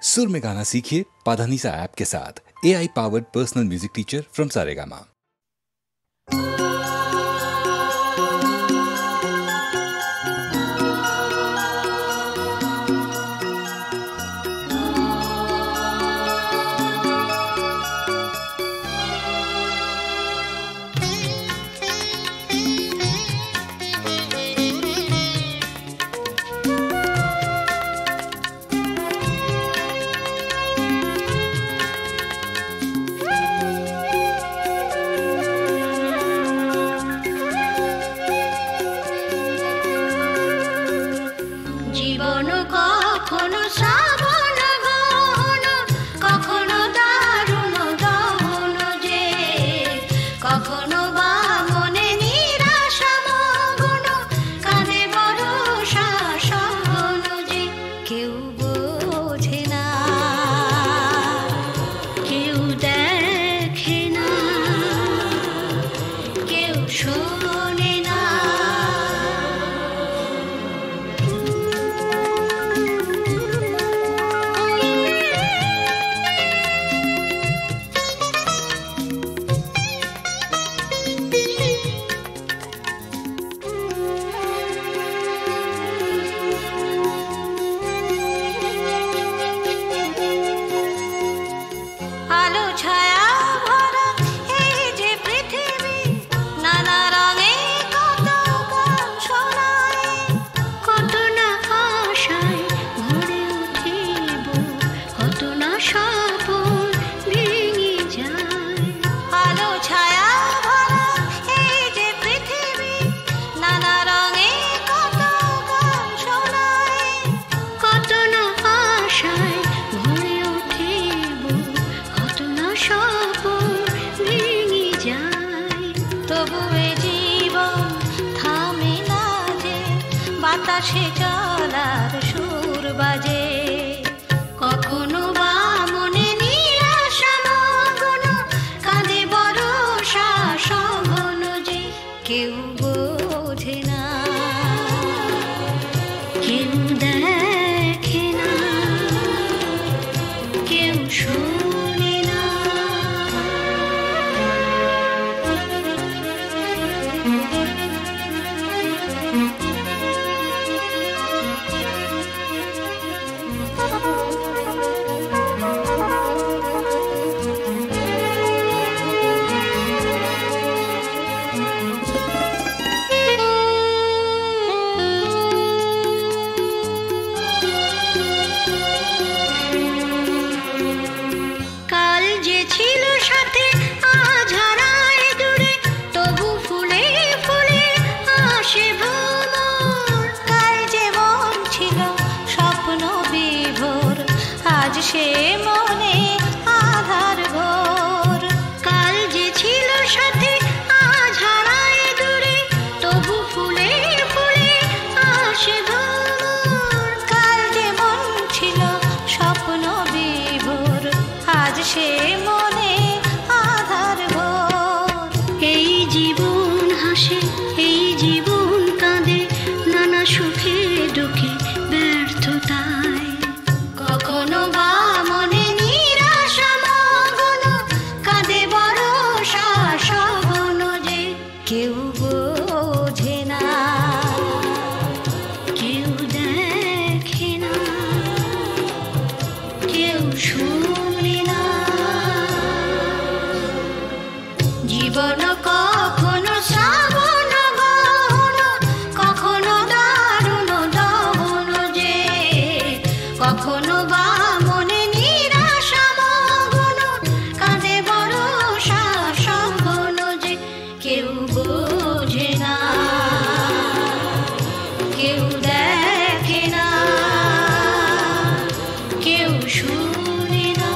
सुर में गाना सीखिए पाधानीसा ऐप के साथ। AI powered personal music teacher from Saregama. বাতাসে চলার সুর বাজে, কখনো বা মনে নিরাশা মগ্ন, কাঁদে বরষা সঘন যে কেউ বোঝে না, কেউ দেখে না, কেউ শোনে না। সে মনে আধার ঘোর, কাল যে ছিল সাথে আজ হারায় দূরে, তবু ফুলে ফুলে আসে ভোর। কাল যে মন ছিল স্বপ্ন বিভোর, আজ সে মনে আধার ঘোর। এই জীবন হাসে, এই জীবন কাঁদে, নানা সুখে দুঃখে ব্যর্থতায়, কখনো বা মনে নিরাশা মগ্ন, কাঁদে বরষা সঘন যে কেউ বোঝে না, কেউ দেখে না, কেউ শোনে না। জীবন কখনো শ্রাবণ গহন, কখনো দারুণ দহন যে, কখনো বা মনে নিরাশা মগ্ন, কাঁদে বরষা সঘন যে কেউ বোঝে না, কেউ দেখে না, কেউ শোনে না।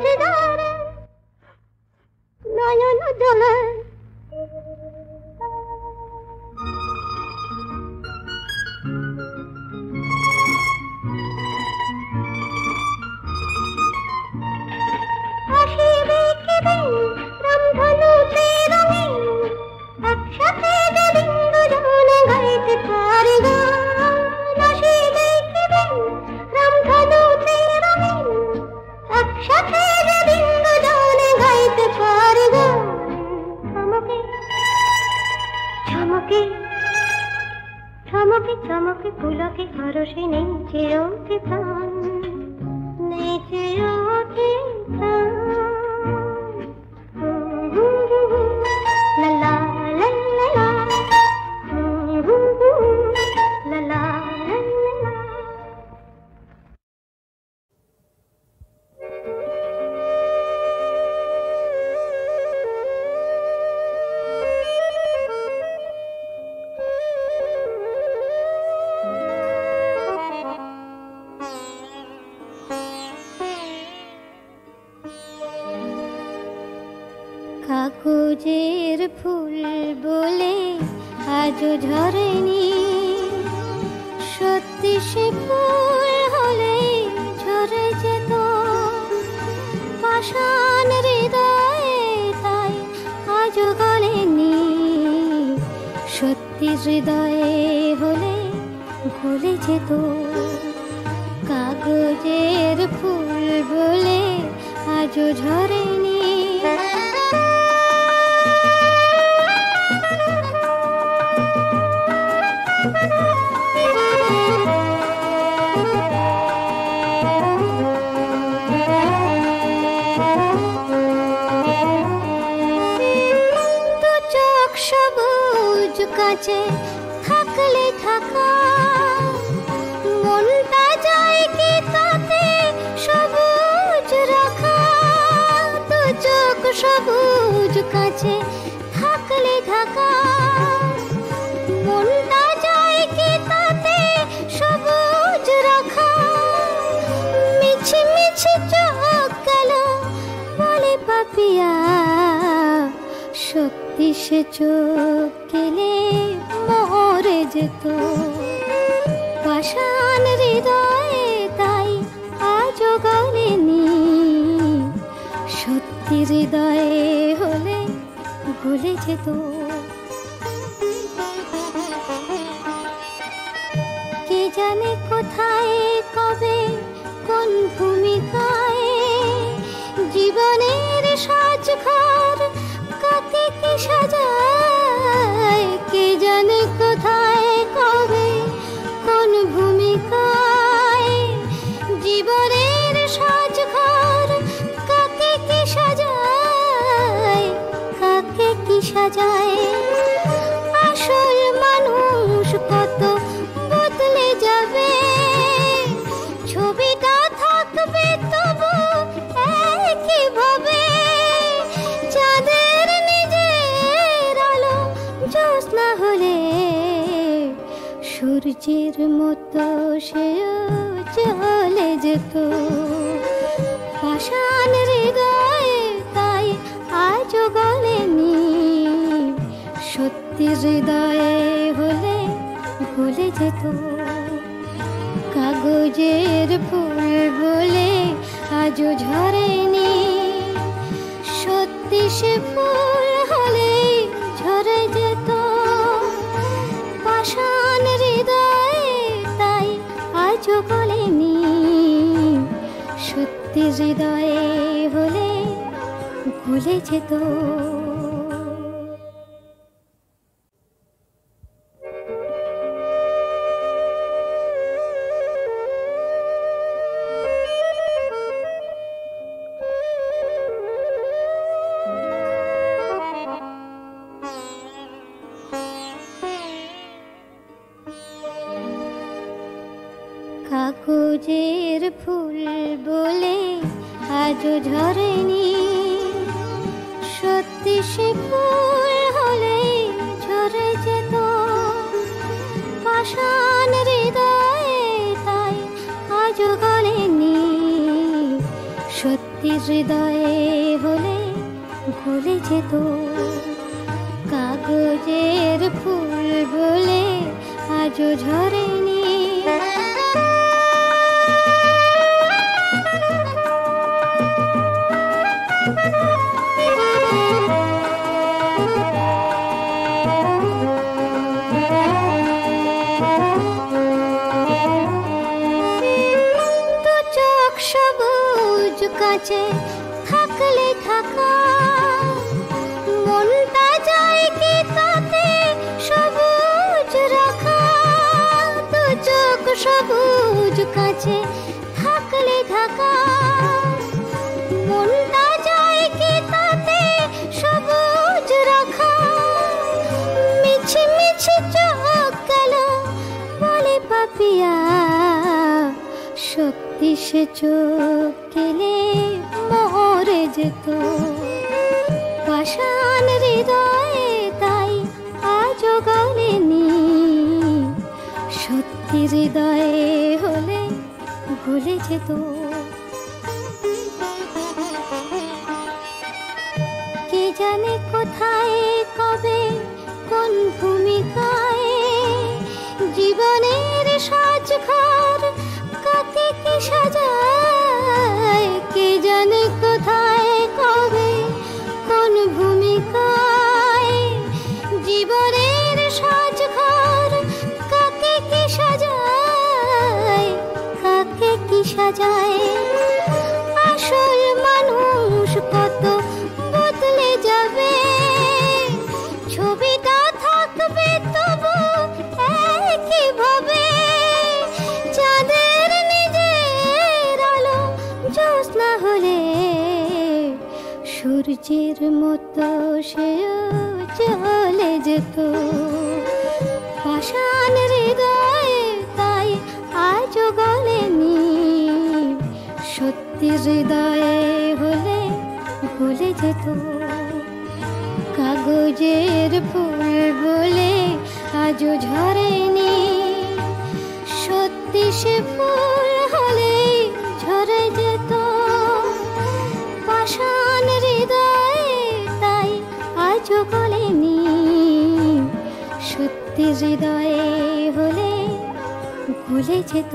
Today বলে আসিবে কি দিন রামধনুতে রঙিন একসাথে যেদিন দুজনে গাইতে পারি গান আসিবে কি দিন রামধনুতে রঙিন একসাথে যেদিন দুজনে গাইতে পারি গান চমকে চমকে চমকে চমকে পুলকে হরষে নেচে ওঠে প্রাণ নেচে ওঠে প্রাণ লা লা লা লা লা লা লা। কাগজের ফুল বলে আজও ঝরেনি সত্যি সে ফুল হলে ঝরে যেত পাষাণ হৃদয়ে তাই আজও গলেনি সত্যি হৃদয়ে হলে গলে যেত কাগজের ফুল বলে আজও ঝরেনি কাছে থাকলে থাকা মনটা যায় কি তাতে সবুজ রাখা দু চোখ সবুজ কাছে থাকলে থাকা মনটা যায় কি তাতে সবুজ রাখা মিছি মিছি চোখ গেল বলে পাপিয়া সত্যি সে চোখ গেলে মরে যেত পাষাণ হৃদয়ে তাই আজও গলেনি সত্যি হৃদয়ে হলে গলে যেত কে জানে কোথায় কবে কোন ভূমিকায় জীবনের সাজঘর কাকে কি সাজায় কে জানে কোথায় কবে কোন ভূমিকায় জীবনের সাজঘর কাকে কি সাজায় কাকে কি সাজায় আসল মানুষ কত বদলে যাবে ছবিটা থাকবে তবু একই ভাবে চাঁদের নিজের আলো জ্যোৎস্না হলে সূর্যের মতো সেও চলে যেত পাষাণ হৃদয়ে তাই আজও গলেনি সত্যি হৃদয়ে হলে গলে যেত কাগজের ফুল বলে আজও ঝরেনি সত্যি সে ফুল হলে ঝরে যেত পাষাণ হৃদয়ে তাই আজও গলেনি সত্যি হৃদয়ে হলে গলে যেত কাগজের ফুল বলে আজও ঝরেনি সত্যি সে ফুল হলে ঝরে যেত পাষাণ হৃদয়ে তাই আজও গলেনি সত্যি হৃদয়ে হলে গলে যেত। কাগজের ফুল বলে আজও ঝরেনি। কাছে থাকলে থাকা মনটা যায় কি তাতে সবুজ রাখা। দু চোখ সবুজ কাছে থাকলে থাকা মনটা যায় কি তাতে সবুজ রাখা। মিছি মিছি চোখ গেল বলে পাপিয়া, সত্যি সে চোখ গেলে মরে যেত। পাষাণ হৃদয়ে তাই আজও গলেনি, সত্যি হৃদয়ে হলে গলে যেত। কে জানে কোথায় কবে কোন ভূমিকায় জীবনের সাজঘর কাকে কি সাজায়। কে জানে কোথায় কবে কোন ভূমিকায় জীবনের সাজঘর কাকে কি সাজায়, কাকে কি সাজায়। আসল মানুষ কত বদলে যাবে, ছবিটা থাকবে তবু একইভাবে। চাঁদের নিজের আলো জ্যোৎস্না হলে সূর্যের মতো সেও চলে যেত। পাষাণ হৃদয়ে তাই আজও গলেনি, সত্যি হৃদয়ে হলে গলে যেত। কাগজের ফুল বলে আজও ঝরেনি, সত্যি সে ফুল হলে ঝরে যেত। পাষাণ হৃদয়ে তাই আজও গলেনি, সত্যি হৃদয়ে হলে গলে যেত।